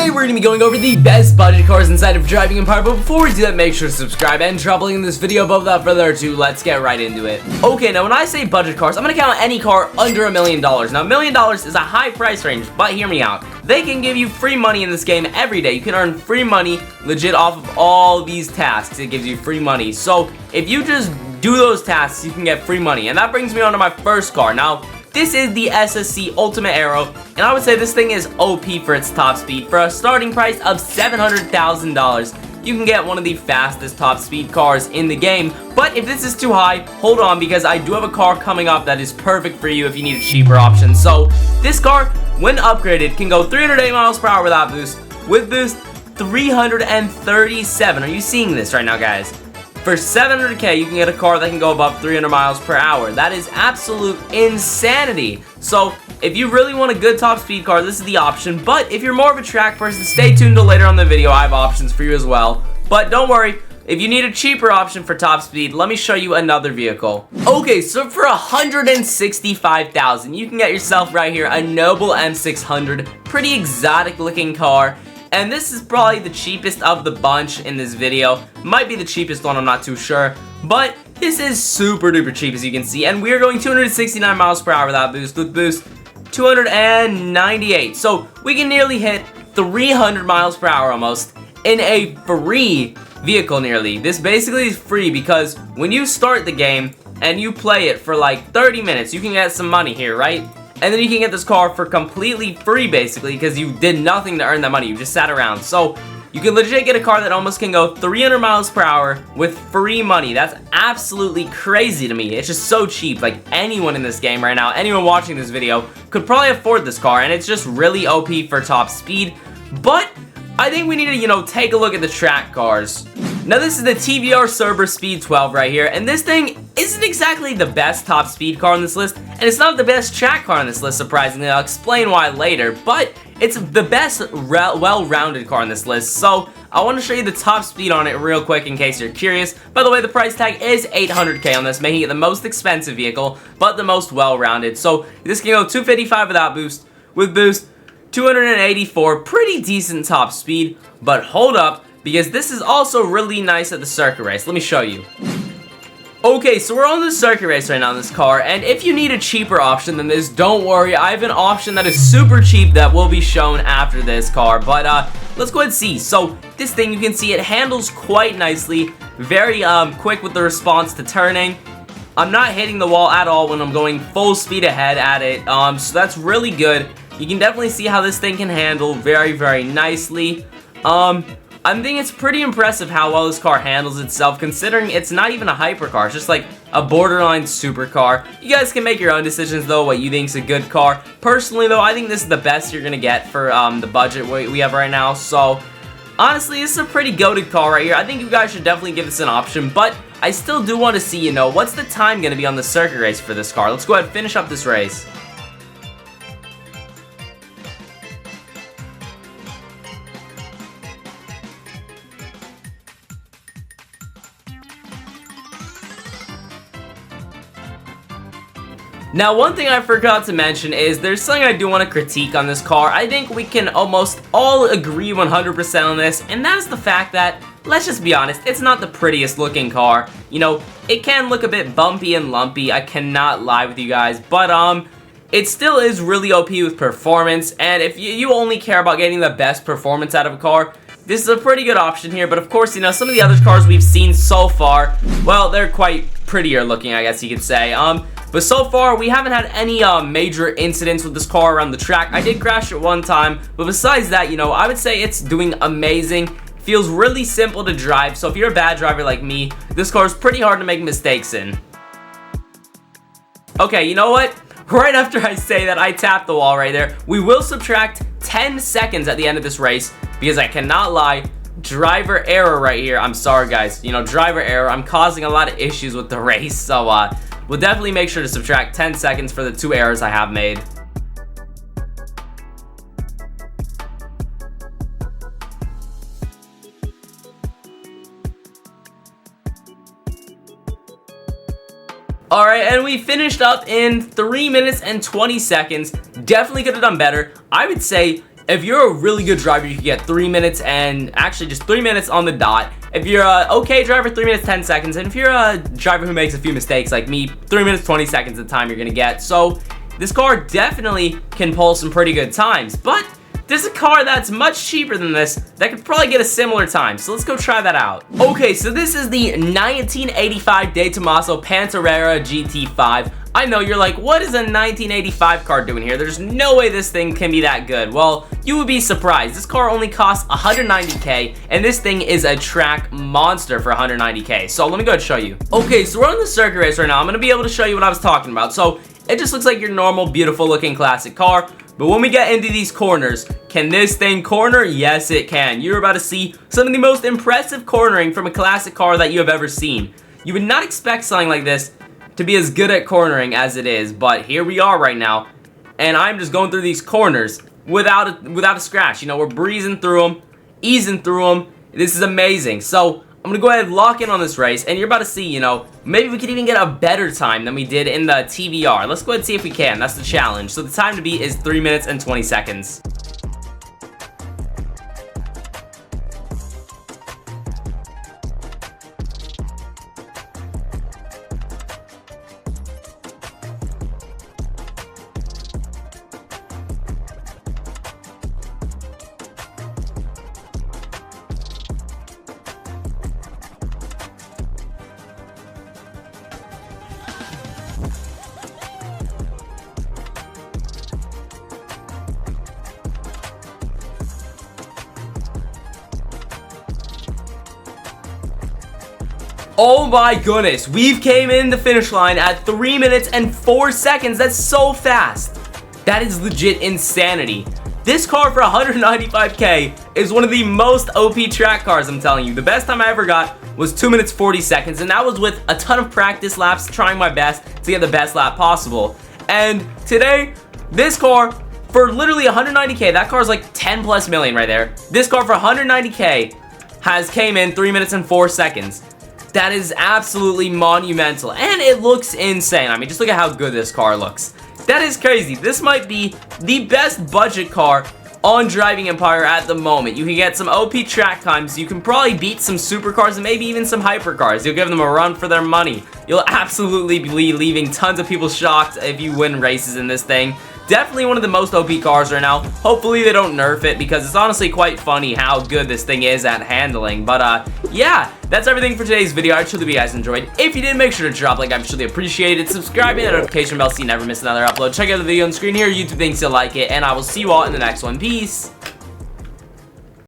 Today we're going to be going over the best budget cars inside of Driving Empire, but before we do that, make sure to subscribe and drop a link in this video. But without further ado, let's get right into it. Okay, now when I say budget cars, I'm going to count any car under $1 million. Now, $1 million is a high price range, but hear me out. They can give you free money in this game every day. You can earn free money legit off of all these tasks. It gives you free money. So if you just do those tasks, you can get free money. And that brings me on to my first car. Now, this is the SSC Ultimate Arrow, and I would say this thing is OP for its top speed. For a starting price of $700,000, you can get one of the fastest top speed cars in the game. But if this is too high, hold on, because I do have a car coming up that is perfect for you if you need a cheaper option. So this car, when upgraded, can go 308 miles per hour without boost. With boost, 337. Are you seeing this right now, guys? For $700K, you can get a car that can go above 300 miles per hour. That is absolute insanity. So, if you really want a good top speed car, this is the option. But if you're more of a track person, stay tuned till later on in the video. I have options for you as well. But don't worry, if you need a cheaper option for top speed, let me show you another vehicle. Okay, so for $165,000, you can get yourself right here a Noble M600. Pretty exotic looking car. And this is probably the cheapest of the bunch in this video. Might be the cheapest one, I'm not too sure. But this is super duper cheap, as you can see. And we're going 269 miles per hour without boost. With boost, 298. So we can nearly hit 300 miles per hour almost in a free vehicle nearly. This basically is free because when you start the game and you play it for like 30 minutes, you can get some money here, right? And then you can get this car for completely free, basically, because you did nothing to earn that money. You just sat around. So, you can legit get a car that almost can go 300 miles per hour with free money. That's absolutely crazy to me. It's just so cheap. Like, anyone in this game right now, anyone watching this video, could probably afford this car. And it's just really OP for top speed. But I think we need to, take a look at the track cars. Now, this is the TBR Speed 12 right here, and this thing isn't exactly the best top speed car on this list, and it's not the best track car on this list, surprisingly. I'll explain why later, but it's the best well-rounded car on this list, so I want to show you the top speed on it real quick in case you're curious. By the way, the price tag is $800K on this, making it the most expensive vehicle, but the most well-rounded. So, this can go 255 without boost, with boost, 284, pretty decent top speed, but hold up, because this is also really nice at the circuit race. Let me show you. Okay, so we're on the circuit race right now in this car, and if you need a cheaper option than this, don't worry, I have an option that is super cheap that will be shown after this car, but let's go ahead and see. So, this thing, you can see it handles quite nicely, very quick with the response to turning. I'm not hitting the wall at all when I'm going full speed ahead at it, so that's really good. You can definitely see how this thing can handle very, very nicely. I think it's pretty impressive how well this car handles itself, considering it's not even a hypercar. It's just like a borderline supercar. You guys can make your own decisions, though, what you think is a good car. Personally, though, I think this is the best you're going to get for the budget we have right now. So, honestly, this is a pretty goated car right here. I think you guys should definitely give this an option, but I still do want to see, what's the time going to be on the circuit race for this car. Let's go ahead and finish up this race. Now, one thing I forgot to mention is there's something I do want to critique on this car. I think we can almost all agree 100% on this, and that is the fact that, let's just be honest, it's not the prettiest looking car. It can look a bit bumpy and lumpy, I cannot lie with you guys, but it still is really OP with performance, and if you only care about getting the best performance out of a car, this is a pretty good option here. But of course, some of the other cars we've seen so far, well, they're quite prettier looking, I guess you could say. But so far, we haven't had any major incidents with this car around the track. I did crash it one time, but besides that, I would say it's doing amazing. Feels really simple to drive, so if you're a bad driver like me, this car is pretty hard to make mistakes in. Okay, you know what? Right after I say that, I tapped the wall right there. We will subtract 10 seconds at the end of this race, because I cannot lie, driver error right here. I'm sorry, guys. Driver error. I'm causing a lot of issues with the race, so we'll definitely make sure to subtract 10 seconds for the 2 errors I have made. Alright, and we finished up in 3 minutes and 20 seconds. Definitely could have done better. I would say If you're a really good driver, you can get 3 minutes and actually just 3 minutes on the dot. If you're a okay driver, 3 minutes 10 seconds. And if you're a driver who makes a few mistakes like me, 3 minutes 20 seconds the time you're gonna get. So this car definitely can pull some pretty good times, but there's a car that's much cheaper than this that could probably get a similar time, so let's go try that out. Okay, so this is the 1985 De Tomaso Panera GT5. I know, you're like, what is a 1985 car doing here? There's no way this thing can be that good. Well, you would be surprised. This car only costs 190K, and this thing is a track monster for 190K. So let me go ahead and show you. Okay, so we're on the circuit race right now. I'm gonna be able to show you what I was talking about. So it just looks like your normal, beautiful looking classic car. But when we get into these corners, can this thing corner? Yes, it can. You're about to see some of the most impressive cornering from a classic car that you have ever seen. You would not expect something like this to be as good at cornering as it is, but here we are right now, and I'm just going through these corners without a scratch. You know, we're breezing through them, easing through them. This is amazing. So I'm gonna go ahead and lock in on this race, and you're about to see, you know, maybe we could even get a better time than we did in the TBR. Let's go ahead and see if we can. That's the challenge. So the time to beat is 3 minutes and 20 seconds. Oh my goodness, we've came in the finish line at 3 minutes and 4 seconds. That's so fast. That is legit insanity. This car for 195K is one of the most OP track cars, I'm telling you. The best time I ever got was 2 minutes 40 seconds, and that was with a ton of practice laps, trying my best to get the best lap possible. And today, this car for literally 190K, that car is like 10 plus million right there. This car for 190K has came in 3 minutes and 4 seconds. That is absolutely monumental, and it looks insane. I mean, just look at how good this car looks. That is crazy. This might be the best budget car on Driving Empire at the moment. You can get some OP track times. You can probably beat some supercars and maybe even some hypercars. You'll give them a run for their money. You'll absolutely be leaving tons of people shocked if you win races in this thing. Definitely one of the most OP cars right now. Hopefully they don't nerf it, because it's honestly quite funny how good this thing is at handling. But yeah, that's everything for today's video. I truly hope you guys enjoyed. If you did, make sure to drop a like. I'd truly appreciate it. Subscribe and the notification bell so you never miss another upload. Check out the video on the screen here. YouTube thinks you'll like it, and I will see you all in the next one. Peace.